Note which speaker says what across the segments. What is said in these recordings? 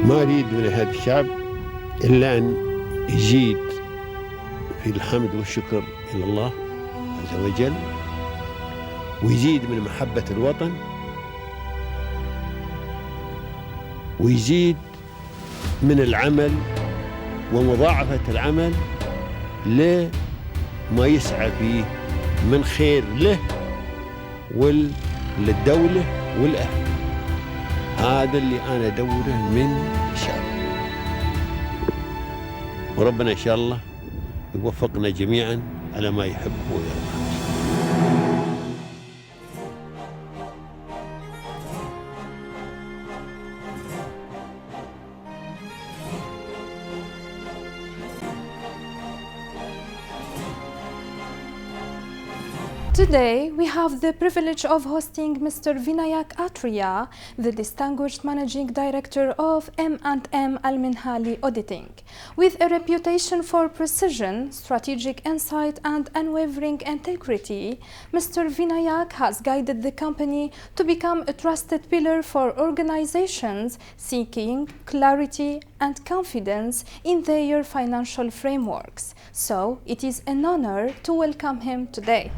Speaker 1: ما أريد من هذا الشعب إلا أن يزيد في الحمد والشكر إلى الله عز وجل، ويزيد من محبة الوطن، ويزيد من العمل ومضاعفة العمل لما يسعى فيه من خير له وللدولة والأهل. هذا اللي أنا أدوره من الشعب، وربنا إن شاء الله يوفقنا جميعا على ما يحب ويرضى.
Speaker 2: Today, we have the privilege of hosting Mr. Vinayak Aatreya, the Distinguished Managing Director of M&M Menhali Auditing. With a reputation for precision, strategic insight and unwavering integrity, Mr. Vinayak has guided the company to become a trusted pillar for organizations seeking clarity and confidence in their financial frameworks. So, it is an honor to welcome him today.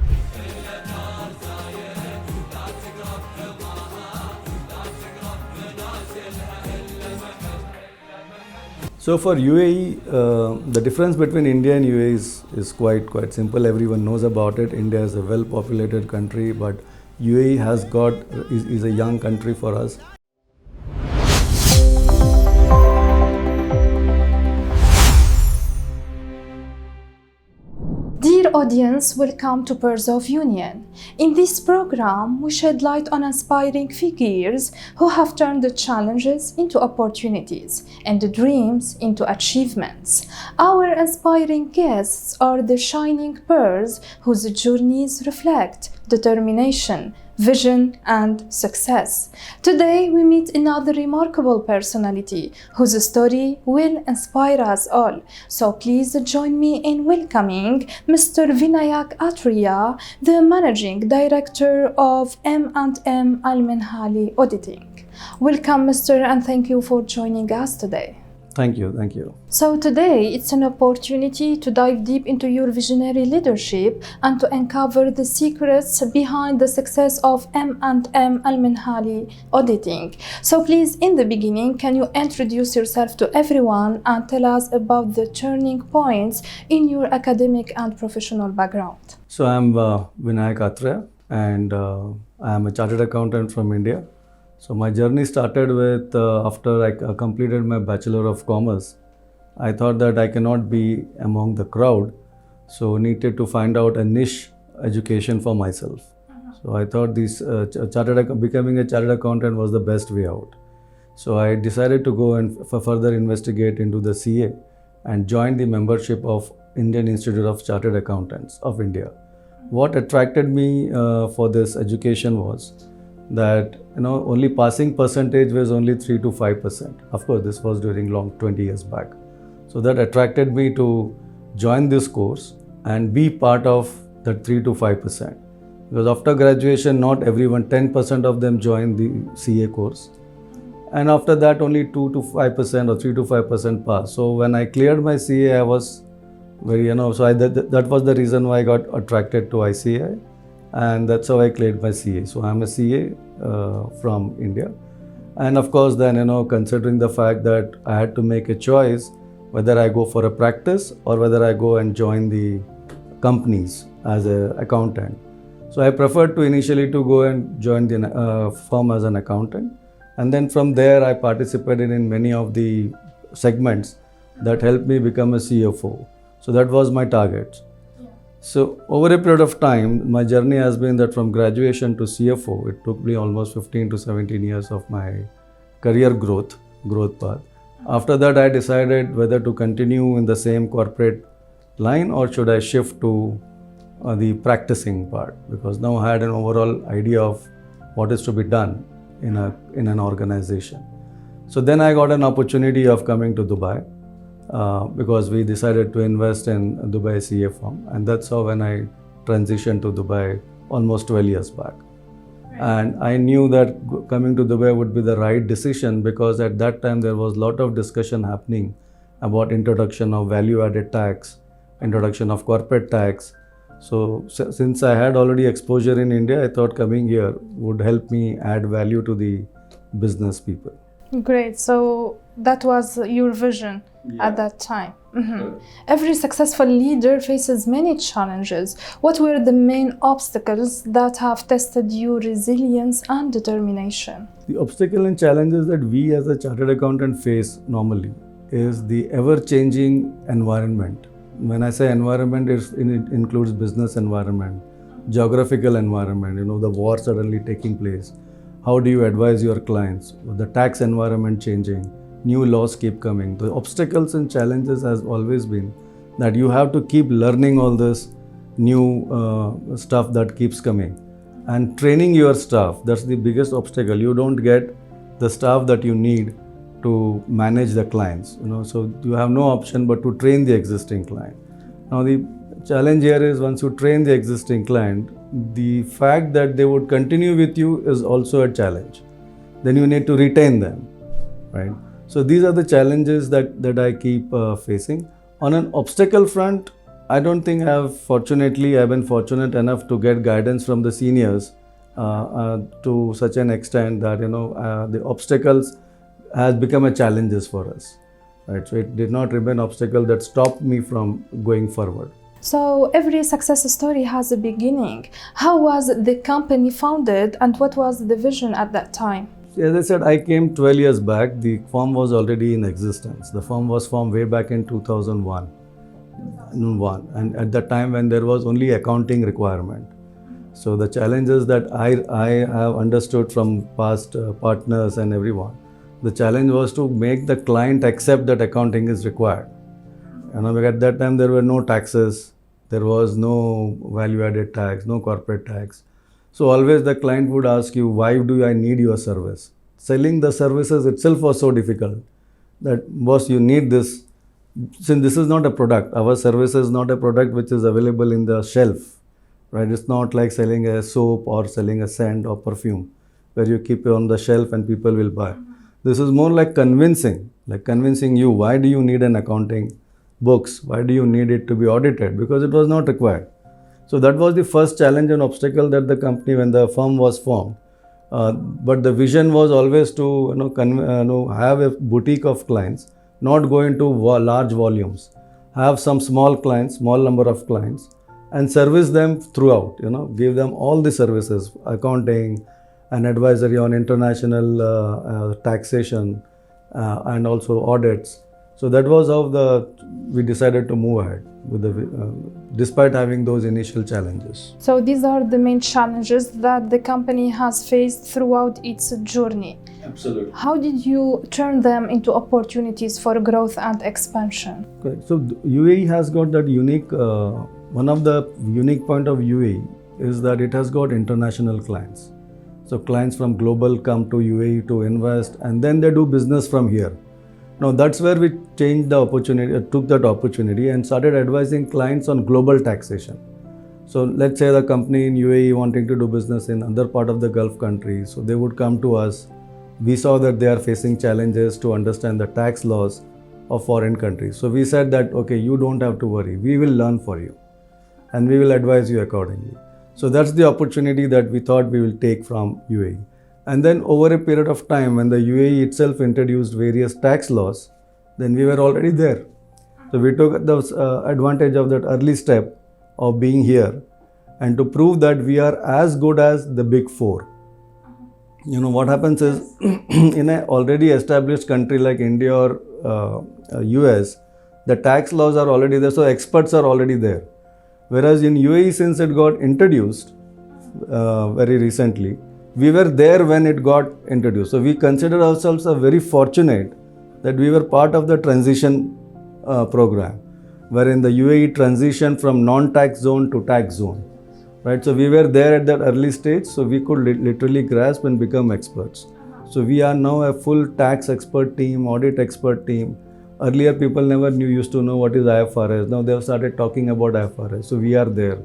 Speaker 3: So for UAE, the difference between India and UAE is quite simple. Everyone knows about it. India is a well-populated country, but UAE is a young country for us.
Speaker 2: Dear audience, welcome to Pearls of Union. In this program, we shed light on inspiring figures who have turned the challenges into opportunities and the dreams into achievements. Our inspiring guests are the shining pearls whose journeys reflect determination, vision and success. Today we meet another remarkable personality whose story will inspire us all. So please join me in welcoming Mr. Vinayak Aatreya, the Managing Director of M&M Menhali Auditing. Welcome, Mr. and thank you for joining us today.
Speaker 3: Thank you.
Speaker 2: So today it's an opportunity to dive deep into your visionary leadership and to uncover the secrets behind the success of M&M Menhali Auditing. So please, in the beginning, can you introduce yourself to everyone and tell us about the turning points in your academic and professional background?
Speaker 3: So I'm Vinayak Aatreya, and I am a chartered accountant from India. So my journey started with after I completed my Bachelor of Commerce. I thought that I cannot be among the crowd, so needed to find out a niche education for myself. So I thought becoming a chartered accountant was the best way out. So I decided to go and further investigate into the CA and join the membership of Indian Institute of Chartered Accountants of India. What attracted me for this education was that only passing percentage was only 3 to 5%. Of course, this was during 20 years back. So that attracted me to join this course and be part of that 3 to 5%. Because after graduation, not everyone, 10% of them join the CA course. And after that, only 2 to 5% or 3 to 5% pass. So when I cleared my CA, I was very, that was the reason why I got attracted to ICAI. And that's how I cleared my CA. So I'm a CA from India. And of course, then, considering the fact that I had to make a choice whether I go for a practice or whether I go and join the companies as an accountant. So I preferred to initially to go and join the firm as an accountant. And then from there, I participated in many of the segments that helped me become a CFO. So that was my target. So over a period of time, my journey has been that from graduation to CFO, it took me almost 15 to 17 years of my career growth path. After that, I decided whether to continue in the same corporate line or should I shift to the practicing part, because now I had an overall idea of what is to be done in an organization. So then I got an opportunity of coming to Dubai. Because we decided to invest in Dubai CA firm, and that's how when I transitioned to Dubai almost 12 years back. And I knew that coming to Dubai would be the right decision, because at that time there was a lot of discussion happening about introduction of value-added tax, introduction of corporate tax. So since I had already exposure in India, I thought coming here would help me add value to the business people.
Speaker 2: Great. So that was your vision at that time. Every successful leader faces many challenges. What were the main obstacles that have tested your resilience and determination?
Speaker 3: The obstacle and challenges that we as a chartered accountant face normally is the ever-changing environment. When I say environment, it includes business environment, geographical environment, the war suddenly taking place. How do you advise your clients? The tax environment changing, new laws keep coming. The obstacles and challenges has always been that you have to keep learning all this new stuff that keeps coming. And training your staff, that's the biggest obstacle. You don't get the staff that you need to manage the clients, so you have no option but to train the existing client. Now the challenge here is, once you train the existing client, the fact that they would continue with you is also a challenge. Then you need to retain them, right? So these are the challenges that I keep facing. On an obstacle front, I don't think I've been fortunate enough to get guidance from the seniors to such an extent that the obstacles has become a challenges for us, right? So it did not remain an obstacle that stopped me from going forward.
Speaker 2: So every success story has a beginning. How was the company founded and what was the vision at that time?
Speaker 3: As I said, I came 12 years back. The firm was already in existence. The firm was formed way back in 2001. And at that time when there was only accounting requirement. So the challenges that I have understood from past partners and everyone, the challenge was to make the client accept that accounting is required. Because at that time there were no taxes, there was no value-added tax, no corporate tax. So always the client would ask you, why do I need your service? Selling the services itself was so difficult that, boss, you need this. Since this is not a product, our service is not a product which is available in the shelf, right? It's not like selling a soap or selling a scent or perfume where you keep it on the shelf and people will buy. This is more like convincing you, why do you need an accounting books? Why do you need it to be audited? Because it was not required. So that was the first challenge and obstacle that the company, when the firm was formed. But the vision was always to have a boutique of clients, not go into large volumes, have some small clients, small number of clients, and service them throughout. Give them all the services, accounting and advisory on international taxation and also audits. So that was how we decided to move ahead with despite having those initial challenges.
Speaker 2: So these are the main challenges that the company has faced throughout its journey.
Speaker 3: Absolutely.
Speaker 2: How did you turn them into opportunities for growth and expansion?
Speaker 3: Correct. So UAE has got that unique, one of the unique point of UAE is that it has got international clients. So clients from global come to UAE to invest and then they do business from here. Now that's where we changed the opportunity, took that opportunity and started advising clients on global taxation. So let's say the company in UAE wanting to do business in other part of the Gulf countries, so they would come to us. We saw that they are facing challenges to understand the tax laws of foreign countries. So we said that, okay, you don't have to worry, we will learn for you and we will advise you accordingly. So that's the opportunity that we thought we will take from UAE. And then over a period of time, when the UAE itself introduced various tax laws, then we were already there. So we took the advantage of that early step of being here and to prove that we are as good as the big four. What happens is in an already established country like India or US, the tax laws are already there, so experts are already there. Whereas in UAE, since it got introduced very recently, we were there when it got introduced. So we consider ourselves very fortunate that we were part of the transition program, wherein the UAE transitioned from non-tax zone to tax zone. Right? So we were there at that early stage, so we could literally grasp and become experts. So we are now a full tax expert team, audit expert team. Earlier people never used to know what is IFRS. Now they have started talking about IFRS. So we are there.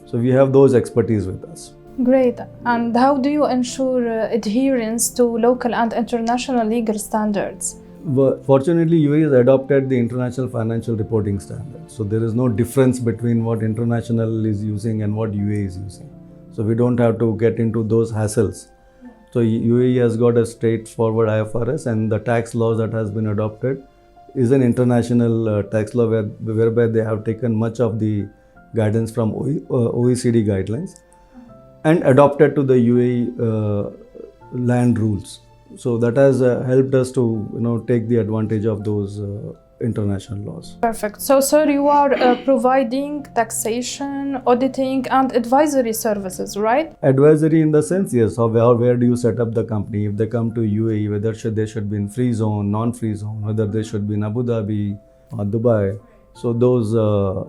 Speaker 3: So we have those expertise with us.
Speaker 2: Great. And how do you ensure adherence to local and international legal standards?
Speaker 3: Fortunately, UAE has adopted the International Financial Reporting Standard. So there is no difference between what international is using and what UAE is using. So we don't have to get into those hassles. So UAE has got a straightforward IFRS, and the tax laws that has been adopted is an international tax law whereby they have taken much of the guidance from OECD guidelines and adopted to the UAE land rules. So that has helped us to take the advantage of those international laws.
Speaker 2: Perfect. So, sir, you are providing taxation, auditing, and advisory services, right?
Speaker 3: Advisory in the sense, yes. Where do you set up the company? If they come to UAE, whether they should be in free zone, non-free zone, whether they should be in Abu Dhabi or Dubai. So those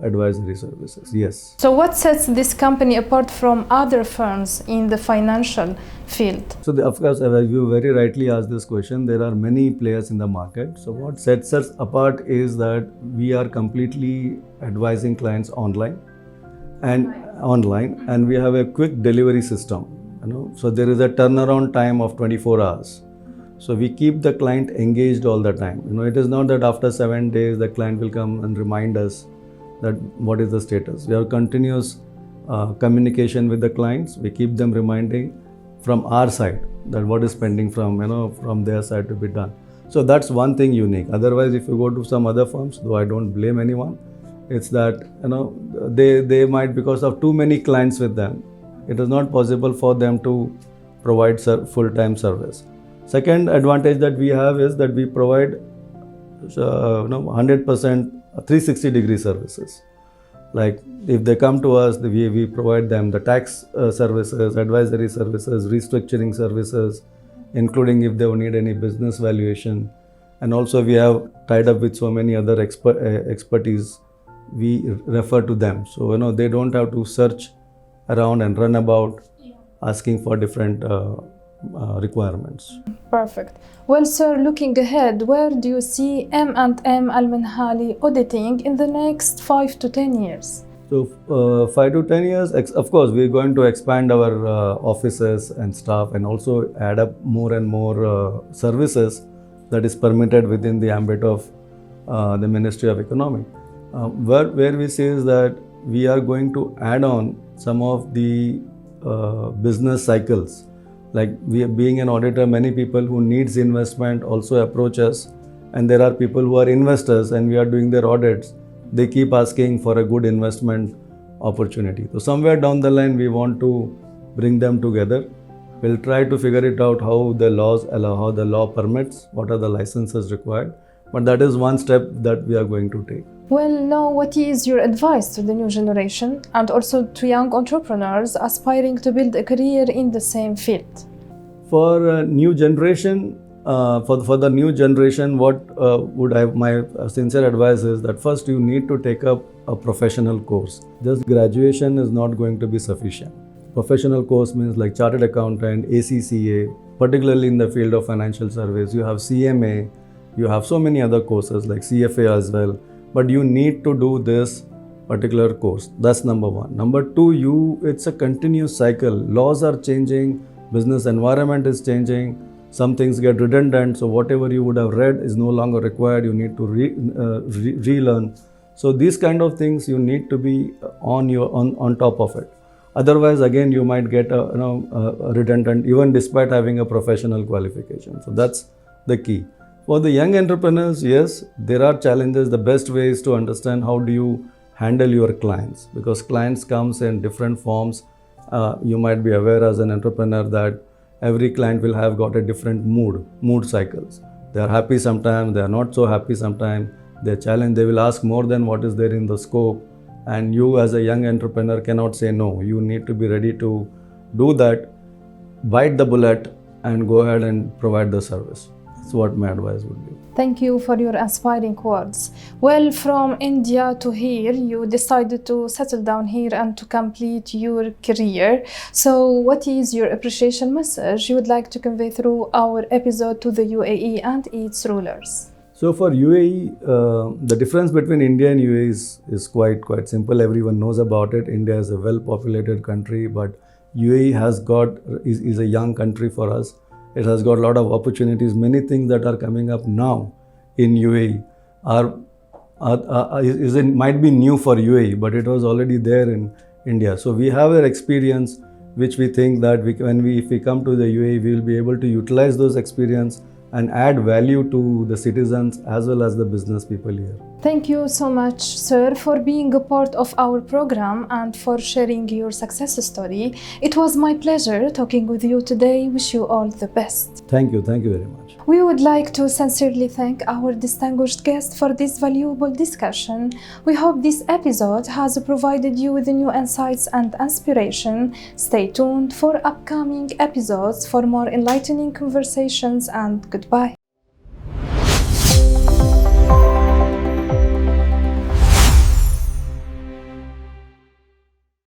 Speaker 3: advisory services, yes.
Speaker 2: So what sets this company apart from other firms in the financial field?
Speaker 3: So of course, as you very rightly asked this question, there are many players in the market. So what sets us apart is that we are completely advising clients online, and we have a quick delivery system. So there is a turnaround time of 24 hours. So we keep the client engaged all the time. It is not that after 7 days the client will come and remind us that what is the status. We have continuous communication with the clients. We keep them reminding from our side that what is pending from their side to be done. So that's one thing unique. Otherwise, if you go to some other firms, though I don't blame anyone, it's that they might, because of too many clients with them, it is not possible for them to provide full-time service. Second advantage that we have is that we provide 100% 360-degree services. Like if they come to us, we provide them the tax services, advisory services, restructuring services, including if they need any business valuation. And also we have tied up with so many other expertise, we refer to them. So they don't have to search around and run about asking for different requirements.
Speaker 2: Perfect. Well, sir, looking ahead, where do you see M&M Al Menhali auditing in the next 5 to 10 years?
Speaker 3: So 5 to 10 years, of course, we're going to expand our offices and staff, and also add up more and more services that is permitted within the ambit of the Ministry of Economy. Where we see is that we are going to add on some of the business cycles. Like being an auditor, many people who needs investment also approach us, and there are people who are investors and we are doing their audits. They keep asking for a good investment opportunity. So somewhere down the line, we want to bring them together. We'll try to figure it out how the laws allow, how the law permits, what are the licenses required. But that is one step that we are going to take.
Speaker 2: Well, now, what is your advice to the new generation and also to young entrepreneurs aspiring to build a career in the same field?
Speaker 3: For new generation, for the new generation, my sincere advice is that first you need to take up a professional course. Just graduation is not going to be sufficient. Professional course means like chartered accountant, ACCA, particularly in the field of financial service. You have CMA, you have so many other courses like CFA as well. But you need to do this particular course. That's number one. Number two, it's a continuous cycle. Laws are changing, business environment is changing, some things get redundant. So whatever you would have read is no longer required. You need to relearn. So these kind of things you need to be on top of it. Otherwise, again, you might get a redundant even despite having a professional qualification. So that's the key. For the young entrepreneurs, yes, there are challenges. The best way is to understand how do you handle your clients, because clients comes in different forms. You might be aware as an entrepreneur that every client will have got a different mood cycles. They are happy sometimes, they are not so happy sometimes. They challenge, they will ask more than what is there in the scope. And you as a young entrepreneur cannot say no. You need to be ready to do that, bite the bullet and go ahead and provide the service. That's what my advice would be.
Speaker 2: Thank you for your inspiring words. Well, from India to here, you decided to settle down here and to complete your career. So what is your appreciation message you would like to convey through our episode to the UAE and its rulers?
Speaker 3: So for UAE, the difference between India and UAE is quite simple. Everyone knows about it. India is a well-populated country, but UAE is a young country for us. It has got a lot of opportunities. Many things that are coming up now in UAE might be new for UAE, but it was already there in India. So we have an experience which we think that if we come to the UAE, we will be able to utilize those experience and add value to the citizens as well as the business people here.
Speaker 2: Thank you so much, sir, for being a part of our program and for sharing your success story. It was my pleasure talking with you today. Wish you all the best.
Speaker 3: Thank you very much.
Speaker 2: We would like to sincerely thank our distinguished guest for this valuable discussion. We hope this episode has provided you with new insights and inspiration. Stay tuned for upcoming episodes for more enlightening conversations, and goodbye.